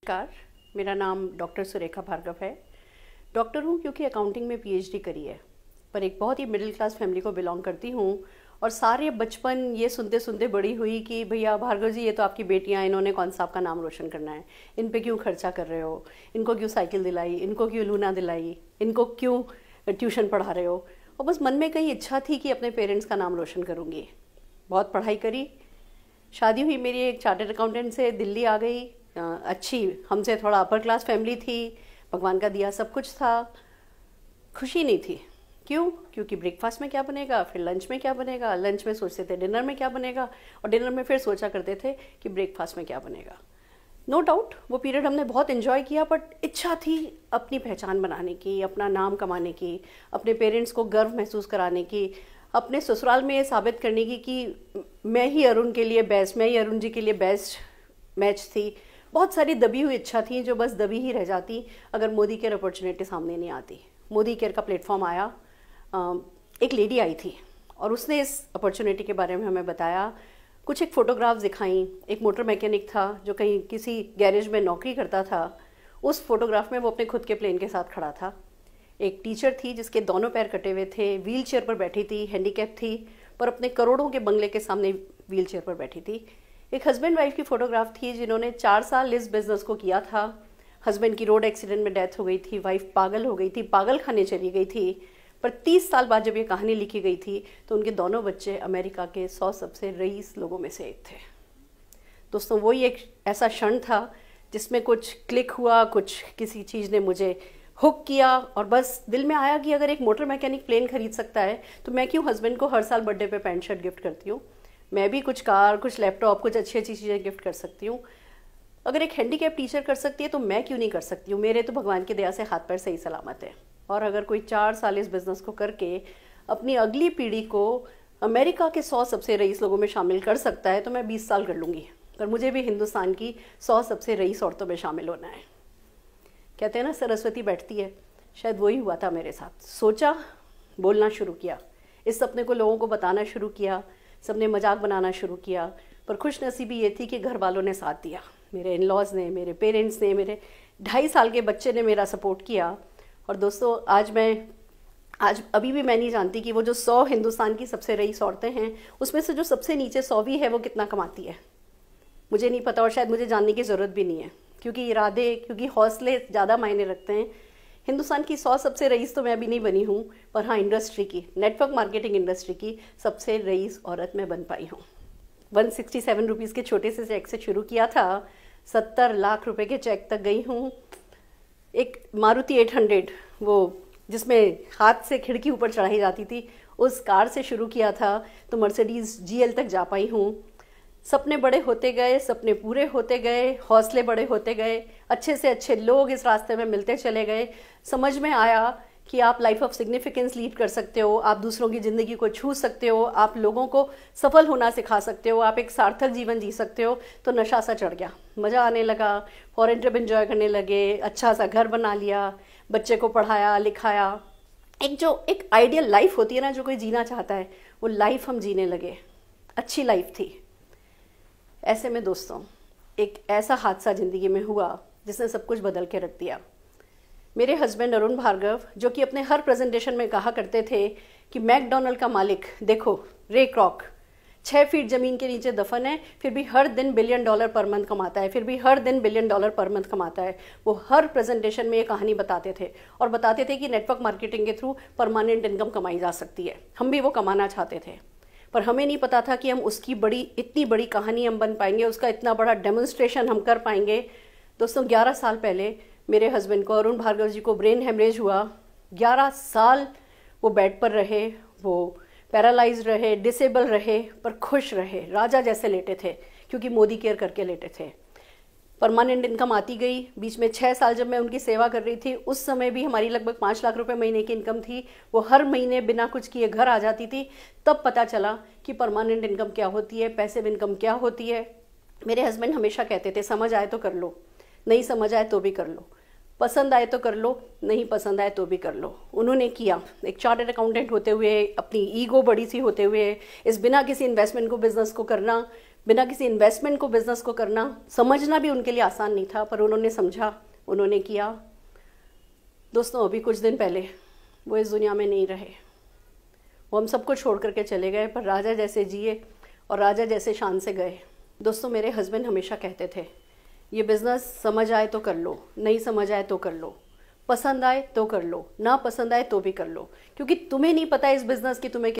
नमस्कार, मेरा नाम डॉक्टर सुरेखा भार्गव है। डॉक्टर हूँ क्योंकि अकाउंटिंग में पीएचडी करी है, पर एक बहुत ही मिडिल क्लास फैमिली को बिलोंग करती हूँ और सारे बचपन ये सुनते सुनते बड़ी हुई कि भैया भार्गव जी, ये तो आपकी बेटियाँ, इन्होंने कौन सा आपका नाम रोशन करना है, इन पे क्यों खर्चा कर रहे हो, इनको क्यों साइकिल दिलाई, इनको क्यों लूना दिलाई, इनको क्यों ट्यूशन पढ़ा रहे हो। और बस मन में कहीं इच्छा थी कि अपने पेरेंट्स का नाम रोशन करूँगी। बहुत पढ़ाई करी, शादी हुई मेरी एक चार्टर्ड अकाउंटेंट से, दिल्ली आ गई। अच्छी, हमसे थोड़ा अपर क्लास फैमिली थी, भगवान का दिया सब कुछ था, खुशी नहीं थी। क्यों? क्योंकि ब्रेकफास्ट में क्या बनेगा, फिर लंच में क्या बनेगा, लंच में सोचते थे डिनर में क्या बनेगा, और डिनर में फिर सोचा करते थे कि ब्रेकफास्ट में क्या बनेगा। नो डाउट वो पीरियड हमने बहुत एंजॉय किया, बट इच्छा थी अपनी पहचान बनाने की, अपना नाम कमाने की, अपने पेरेंट्स को गर्व महसूस कराने की, अपने ससुराल में ये साबित करने की कि मैं ही अरुण के लिए बेस्ट, मैं ही अरुण जी के लिए बेस्ट मैच थी। बहुत सारी दबी हुई इच्छा थी जो बस दबी ही रह जाती अगर मोदी केयर अपॉर्चुनिटी सामने नहीं आती। मोदी केयर का प्लेटफॉर्म आया, एक लेडी आई थी और उसने इस अपॉर्चुनिटी के बारे में हमें बताया, कुछ एक फ़ोटोग्राफ्स दिखाई। एक मोटर मैकेनिक था जो कहीं किसी गैरेज में नौकरी करता था, उस फोटोग्राफ में वो अपने खुद के प्लेन के साथ खड़ा था। एक टीचर थी जिसके दोनों पैर कटे हुए थे, व्हील चेयर पर बैठी थी, हैंडीकैप थी, पर अपने करोड़ों के बंगले के सामने व्हील चेयर पर बैठी थी। एक हस्बैंड वाइफ की फ़ोटोग्राफ थी जिन्होंने 4 साल इस बिज़नेस को किया था। हस्बैंड की रोड एक्सीडेंट में डेथ हो गई थी, वाइफ पागल हो गई थी, पागल खाने चली गई थी, पर 30 साल बाद जब ये कहानी लिखी गई थी तो उनके दोनों बच्चे अमेरिका के 100 सबसे रईस लोगों में से एक थे। दोस्तों, वही एक ऐसा क्षण था जिसमें कुछ क्लिक हुआ, कुछ किसी चीज़ ने मुझे हुक किया और बस दिल में आया कि अगर एक मोटर मैकेनिक प्लेन खरीद सकता है तो मैं क्यों हस्बैंड को हर साल बर्थडे पे पैंट शर्ट गिफ्ट करती हूँ। मैं भी कुछ कार, कुछ लैपटॉप, कुछ अच्छी अच्छी चीज़ें गिफ्ट कर सकती हूँ। अगर एक हैंडीकैप टीचर कर सकती है तो मैं क्यों नहीं कर सकती हूँ। मेरे तो भगवान की दया से हाथ पैर सही सलामत है, और अगर कोई 4 साल इस बिज़नेस को करके अपनी अगली पीढ़ी को अमेरिका के 100 सबसे रईस लोगों में शामिल कर सकता है तो मैं 20 साल कर लूँगी, पर मुझे भी हिंदुस्तान की 100 सबसे रईस औरतों में शामिल होना है। कहते हैं ना, सरस्वती बैठती है, शायद वही हुआ था मेरे साथ। सोचा, बोलना शुरू किया, इस सपने को लोगों को बताना शुरू किया, सबने मजाक बनाना शुरू किया, पर खुशनसीबी ये थी कि घर वालों ने साथ दिया। मेरे इन-लॉज ने, मेरे पेरेंट्स ने, मेरे 2.5 साल के बच्चे ने मेरा सपोर्ट किया। और दोस्तों, आज अभी भी मैं नहीं जानती कि वो जो 100 हिंदुस्तान की सबसे रईस औरतें हैं उसमें से जो सबसे नीचे 100वीं है वो कितना कमाती है। मुझे नहीं पता, और शायद मुझे जानने की ज़रूरत भी नहीं है, क्योंकि इरादे, क्योंकि हौसले ज़्यादा मायने रखते हैं। हिंदुस्तान की 100 सबसे रईस तो मैं अभी नहीं बनी हूँ, पर हाँ, इंडस्ट्री की, नेटवर्क मार्केटिंग इंडस्ट्री की सबसे रईस औरत मैं बन पाई हूँ। 167 रुपीज़ के छोटे से चेक से शुरू किया था, 70 लाख रुपए के चेक तक गई हूँ। एक मारुति 800, वो जिसमें हाथ से खिड़की ऊपर चढ़ाई जाती थी, उस कार से शुरू किया था तो मर्सिडीज़ GL तक जा पाई हूँ। सपने बड़े होते गए, सपने पूरे होते गए, हौसले बड़े होते गए, अच्छे से अच्छे लोग इस रास्ते में मिलते चले गए। समझ में आया कि आप लाइफ ऑफ सिग्निफिकेंस लीड कर सकते हो, आप दूसरों की ज़िंदगी को छू सकते हो, आप लोगों को सफल होना सिखा सकते हो, आप एक सार्थक जीवन जी सकते हो। तो नशा सा चढ़ गया, मज़ा आने लगा, फॉरेन ट्रिप एंजॉय करने लगे, अच्छा सा घर बना लिया, बच्चे को पढ़ाया लिखाया। एक आइडियल लाइफ होती है ना, जो कोई जीना चाहता है, वो लाइफ हम जीने लगे। अच्छी लाइफ थी। ऐसे में दोस्तों, एक ऐसा हादसा ज़िंदगी में हुआ जिसने सब कुछ बदल के रख दिया। मेरे हस्बैंड अरुण भार्गव, जो कि अपने हर प्रेजेंटेशन में कहा करते थे कि मैकडॉनल्ड का मालिक देखो, रे क्रॉक 6 फीट ज़मीन के नीचे दफन है, फिर भी हर दिन $1 बिलियन पर मंथ कमाता है, फिर भी हर दिन $1 बिलियन पर मंथ कमाता है। वो हर प्रेजेंटेशन में ये कहानी बताते थे, और बताते थे कि नेटवर्क मार्केटिंग के थ्रू परमानेंट इनकम कमाई जा सकती है। हम भी वो कमाना चाहते थे, पर हमें नहीं पता था कि हम उसकी इतनी बड़ी कहानी हम बन पाएंगे, उसका इतना बड़ा डेमोन्स्ट्रेशन हम कर पाएंगे। दोस्तों, 11 साल पहले मेरे हस्बैंड को, अरुण भार्गव जी को, ब्रेन हेमरेज हुआ। 11 साल वो बेड पर रहे, वो पैरालाइज रहे, डिसेबल रहे, पर खुश रहे, राजा जैसे लेटे थे, क्योंकि मोदी केयर करके लेटे थे। परमानेंट इनकम आती गई। बीच में 6 साल जब मैं उनकी सेवा कर रही थी, उस समय भी हमारी लगभग 5 लाख रुपए महीने की इनकम थी। वो हर महीने बिना कुछ किए घर आ जाती थी। तब पता चला कि परमानेंट इनकम क्या होती है, पैसिव इनकम क्या होती है। मेरे हस्बैंड हमेशा कहते थे, समझ आए तो कर लो, नहीं समझ आए तो भी कर लो, पसंद आए तो कर लो, नहीं पसंद आए तो भी कर लो। उन्होंने किया। एक चार्टर्ड अकाउंटेंट होते हुए, अपनी ईगो बड़ी सी होते हुए, इस बिना किसी इन्वेस्टमेंट को, बिजनेस को करना बिना किसी इन्वेस्टमेंट को बिजनेस को करना, समझना भी उनके लिए आसान नहीं था, पर उन्होंने समझा, उन्होंने किया। दोस्तों, अभी कुछ दिन पहले वो इस दुनिया में नहीं रहे। वो हम सबको छोड़ करके चले गए, पर राजा जैसे जिए और राजा जैसे शान से गए। दोस्तों, मेरे हस्बैंड हमेशा कहते थे, ये बिज़नेस समझ आए तो कर लो, नहीं समझ आए तो कर लो, पसंद आए तो कर लो, ना पसंद आए तो भी कर लो, क्योंकि तुम्हें नहीं पता इस बिज़नेस की तुम्हें